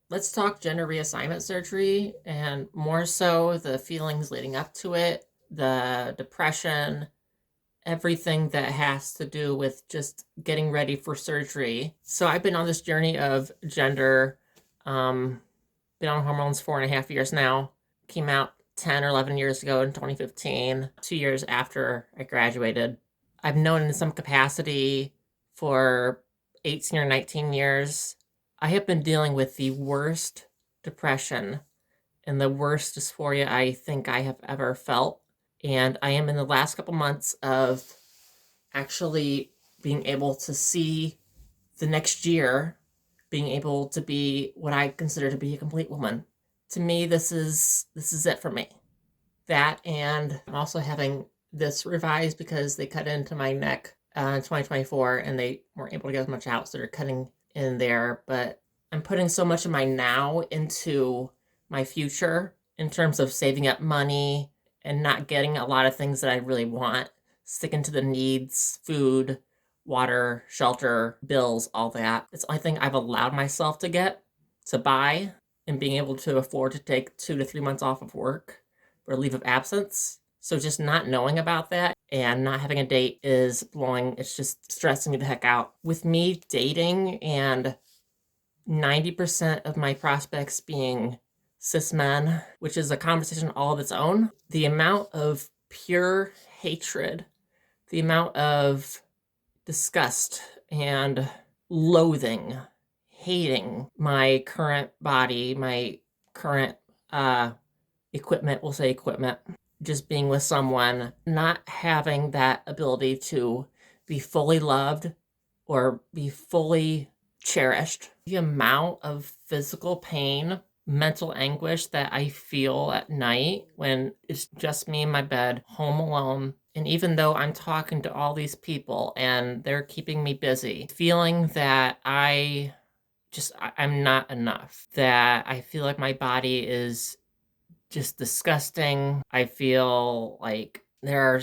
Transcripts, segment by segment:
Let's talk gender reassignment surgery and more so the feelings leading up to it, the depression, everything that has to do with just getting ready for surgery. So I've been on this journey of gender, um, been on hormones 4.5 years now. Came out 10 or 11 years ago in 2015, 2 years after I graduated. I've known in some capacity for 18 or 19 years. I have been dealing with the worst depression and the worst dysphoria I think I have ever felt. And I am in the last couple months of actually being able to see the next year being able to be what I consider to be a complete woman. To me, this is it for me. That, and I'm also having this revised because they cut into my neck in 2024 and they weren't able to get as much out, so they're cutting in there. But I'm putting so much of my now into my future in terms of saving up money and not getting a lot of things that I really want, sticking to the needs, food, water, shelter, bills, all that. It's the only thing I've allowed myself to buy, and being able to afford to take 2 to 3 months off of work or leave of absence. So just not knowing about that and not having a date is it's just stressing me the heck out. With me dating and 90% of my prospects being cis men, which is a conversation all of its own, the amount of pure hatred, the amount of disgust and loathing, hating my current body, my current equipment, we'll say equipment, just being with someone, not having that ability to be fully loved or be fully cherished. The amount of physical pain, mental anguish that I feel at night when it's just me in my bed, home alone. And even though I'm talking to all these people and they're keeping me busy, feeling that I'm not enough, that I feel like my body is just disgusting. I feel like there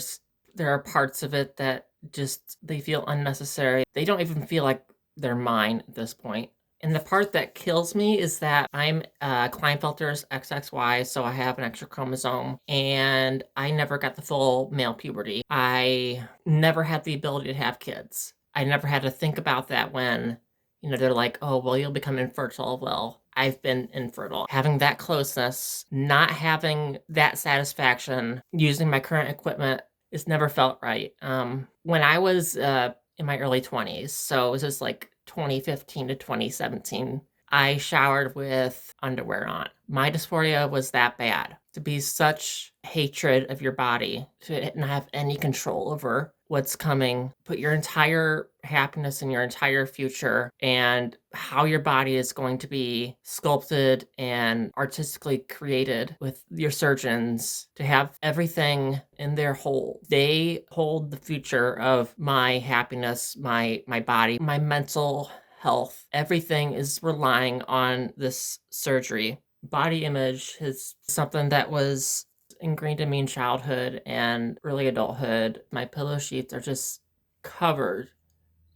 are parts of it that just they feel unnecessary. They don't even feel like they're mine at this point. And the part that kills me is that I'm Klinefelter's XXY, so I have an extra chromosome, and I never got the full male puberty. I never had the ability to have kids. I never had to think about that when, they're like, oh, well, you'll become infertile. Well, I've been infertile. Having that closeness, not having that satisfaction, using my current equipment, it's never felt right. When I was in my early 20s, so it was just like 2015 to 2017, I showered with underwear on. My dysphoria was that bad. To be such hatred of your body, to not have any control over what's coming, put your entire happiness and your entire future and how your body is going to be sculpted and artistically created with your surgeons, to have everything in their hold. They hold the future of my happiness, my body, my mental health. Everything is relying on this surgery. Body image is something that was ingrained in me in childhood and early adulthood. My pillow sheets are just covered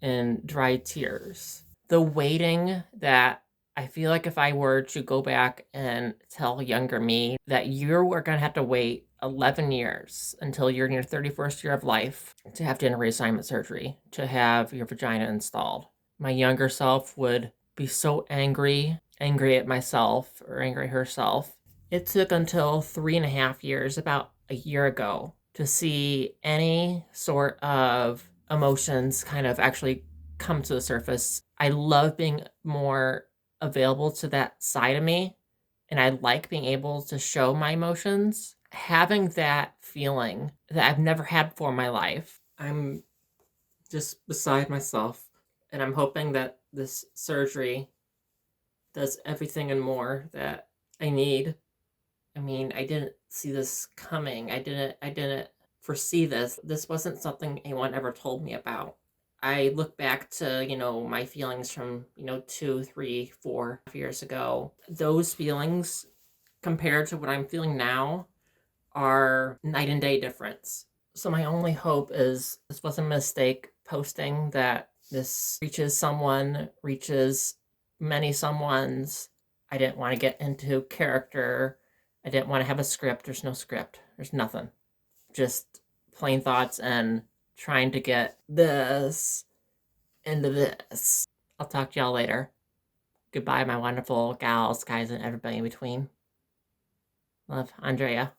in dry tears. The waiting that I feel like if I were to go back and tell younger me that you are going to have to wait 11 years until you're in your 31st year of life to have gender reassignment surgery, to have your vagina installed. My younger self would be so angry at myself or angry at herself. It took until 3.5 years, about a year ago, to see any sort of emotions kind of actually come to the surface. I love being more available to that side of me, and I like being able to show my emotions. Having that feeling that I've never had before in my life, I'm just beside myself, and I'm hoping that this surgery does everything and more that I need. I mean, I didn't see this coming. I didn't foresee this. This wasn't something anyone ever told me about. I look back to, my feelings from, 2, 3, 4 years ago. Those feelings compared to what I'm feeling now are night and day difference. So my only hope is this wasn't a mistake posting, that this reaches many someones, I didn't want to get into character. I didn't want to have a script. There's no script. There's nothing. Just plain thoughts and trying to get this into this. I'll talk to y'all later. Goodbye, my wonderful gals, guys, and everybody in between. Love, Andrea.